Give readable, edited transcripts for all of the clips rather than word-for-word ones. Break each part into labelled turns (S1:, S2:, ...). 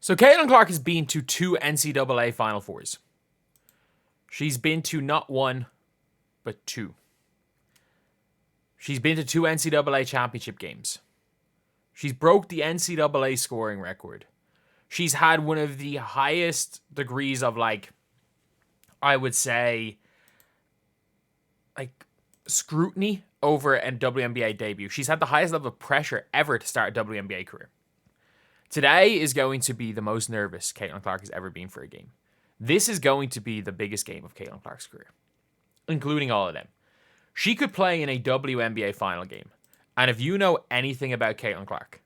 S1: So Caitlin Clark has been to 2 NCAA Final Fours. She's been to not 1, but 2. She's been to 2 NCAA championship games. She's broke the NCAA scoring record. She's had one of the highest degrees of, I would say, scrutiny over a WNBA debut. She's had the highest level of pressure ever to start a WNBA career. Today is going to be the most nervous Caitlin Clark has ever been for a game. This is going to be the biggest game of Caitlin Clark's career, including all of them. She could play in a WNBA final game. And if you know anything about Caitlin Clark,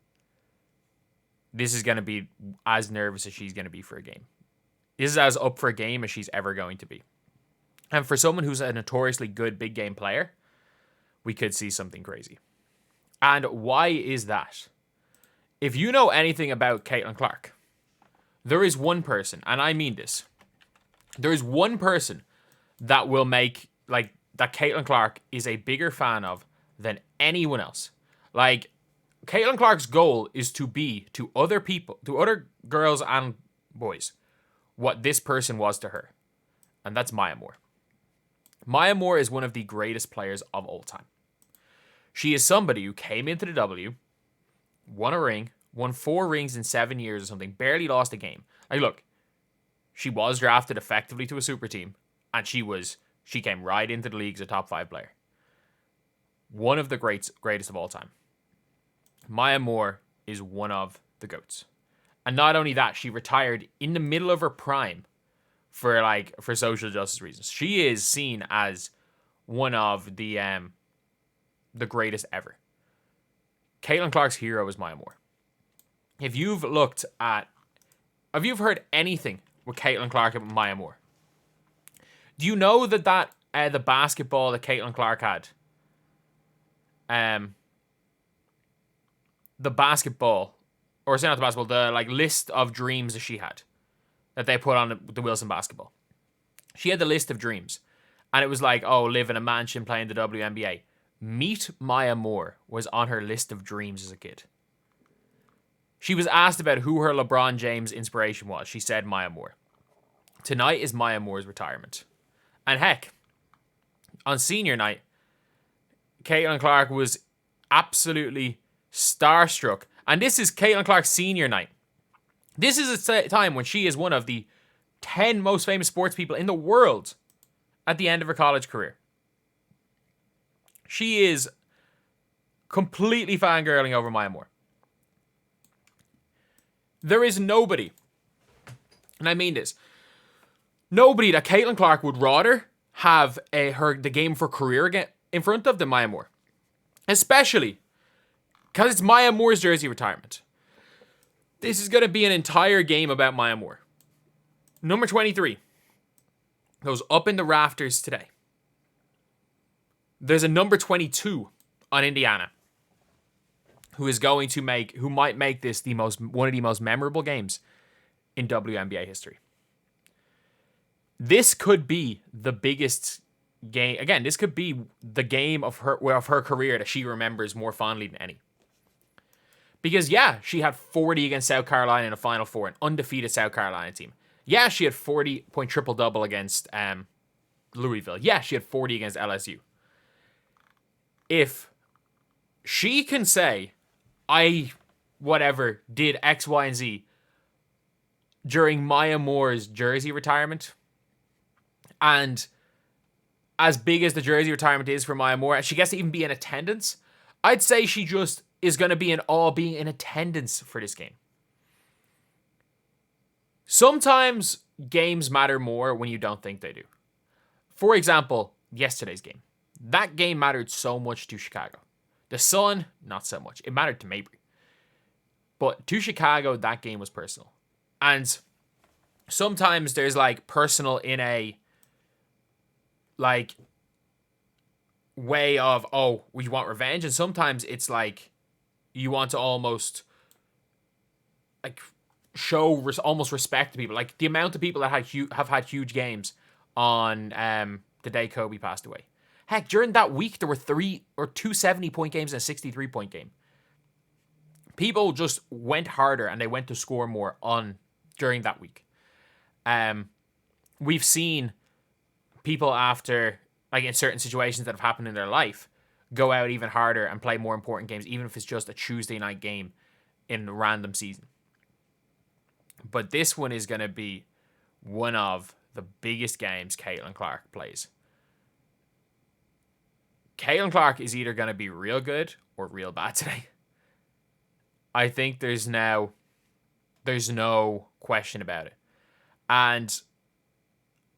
S1: this is going to be as nervous as she's going to be for a game. This is as up for a game as she's ever going to be. And for someone who's a notoriously good big game player, we could see something crazy. And why is that? If you know anything about Caitlin Clark, there is one person, and I mean this, there is one person that will make, that Caitlin Clark is a bigger fan of than anyone else. Caitlin Clark's goal is to be to other people, to other girls and boys, what this person was to her. And that's Maya Moore. Maya Moore is one of the greatest players of all time. She is somebody who came into the W, won a ring, won 4 rings in 7 years or something, barely lost a game. Look, she was drafted effectively to a super team, and she came right into the league as a top 5 player. One of the greatest of all time. Maya Moore is one of the GOATs. And not only that, she retired in the middle of her prime for social justice reasons. She is seen as one of the greatest ever. Caitlin Clark's hero is Maya Moore. If you've heard anything with Caitlin Clark and Maya Moore, do you know that the basketball that Caitlin Clark had, the basketball, or say not the basketball, the list of dreams that she had, that they put on the Wilson basketball. She had the list of dreams, and it was live in a mansion, playing the WNBA. Meet Maya Moore was on her list of dreams as a kid. She was asked about who her LeBron James inspiration was. She said Maya Moore. Tonight is Maya Moore's retirement. And heck, on senior night, Caitlin Clark was absolutely starstruck. And this is Caitlin Clark's senior night. This is a time when she is one of the 10 most famous sports people in the world at the end of her college career. She is completely fangirling over Maya Moore. There is nobody, and I mean this, nobody that Caitlin Clark would rather have the game for career again in front of than Maya Moore. Especially because it's Maya Moore's jersey retirement. This is going to be an entire game about Maya Moore. Number 23 goes up in the rafters today. There's a number 22 on Indiana who might make this one of the most memorable games in WNBA history. This could be the biggest game. Again, this could be the game of her career that she remembers more fondly than any. Because she had 40 against South Carolina in a Final Four, an undefeated South Carolina team. Yeah, she had 40-point triple-double against Louisville. Yeah, she had 40 against LSU. If she can say, I did X, Y, and Z during Maya Moore's jersey retirement, and as big as the jersey retirement is for Maya Moore, she gets to even be in attendance, I'd say she just is going to be in awe being in attendance for this game. Sometimes games matter more when you don't think they do. For example, yesterday's game. That game mattered so much to Chicago. The Sun, not so much. It mattered to Mabry. But to Chicago, that game was personal. And sometimes there's personal in a way of, we want revenge. And sometimes it's you want to almost show almost respect to people. The amount of people that have had huge games on the day Kobe passed away. Heck, during that week, there were 2 70-point games and a 63-point game. People just went harder and they went to score more on during that week. We've seen people after, like in certain situations that have happened in their life, go out even harder and play more important games, even if it's just a Tuesday night game in a random season. But this one is going to be one of the biggest games Caitlin Clark plays. Caitlin Clark is either going to be real good or real bad today. I think there's no question about it. And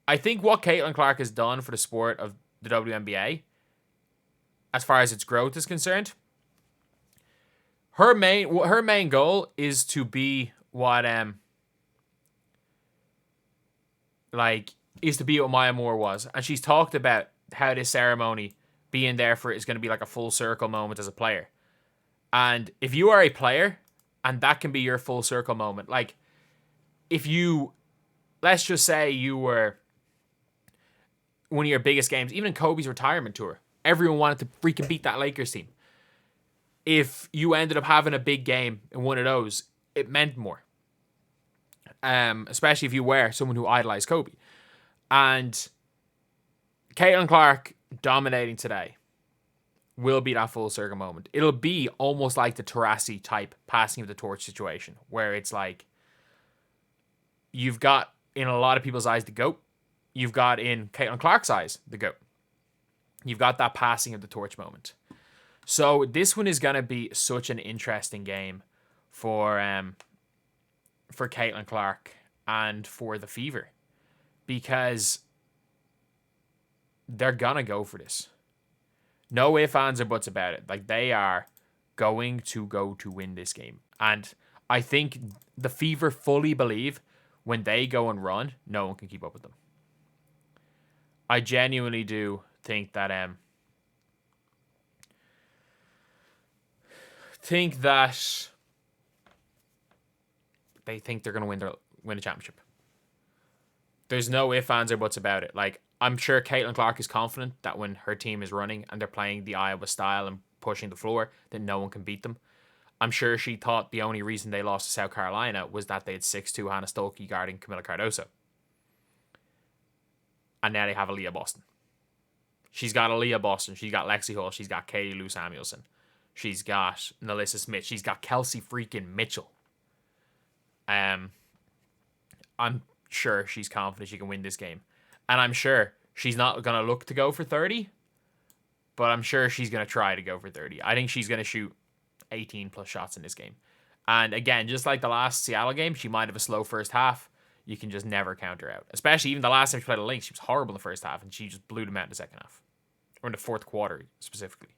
S1: I think what Caitlin Clark has done for the sport of the WNBA, as far as its growth is concerned, her main goal is to be what Maya Moore was. And she's talked about how this ceremony being there for it is going to be like a full circle moment as a player. And if you are a player and that can be your full circle moment, like if you, let's just say you were one of your biggest games, even in Kobe's retirement tour, everyone wanted to freaking beat that Lakers team. If you ended up having a big game in one of those, it meant more. Especially if you were someone who idolized Kobe. And Caitlin Clark dominating today will be that full circle moment. It'll be almost like the Taurasi type passing of the torch situation, where it's like you've got, in a lot of people's eyes, the GOAT. You've got, in Caitlin Clark's eyes, the GOAT. You've got that passing of the torch moment. So this one is going to be such an interesting game for Caitlin Clark and for the Fever, because they're going to go for this. No ifs, ands, or buts about it. Like, they are going to go to win this game. And I think the Fever fully believe when they go and run, no one can keep up with them. I genuinely do think that they think they're going to win a championship. There's no ifs, ands, or buts about it. Like, I'm sure Caitlin Clark is confident that when her team is running and they're playing the Iowa style and pushing the floor, that no one can beat them. I'm sure she thought the only reason they lost to South Carolina was that they had 6'2" Hannah Stolke guarding Camilla Cardoso. And now they have Aaliyah Boston. She's got Aaliyah Boston. She's got Lexi Hull. She's got Katie Lou Samuelson. She's got Nalissa Smith. She's got Kelsey freaking Mitchell. I'm sure she's confident she can win this game. And I'm sure she's not going to look to go for 30, but I'm sure she's going to try to go for 30. I think she's going to shoot 18 plus shots in this game. And again, just like the last Seattle game, she might have a slow first half. You can just never count her out. Especially even the last time she played a Lynx, she was horrible in the first half, and she just blew them out in the second half. Or in the fourth quarter, specifically.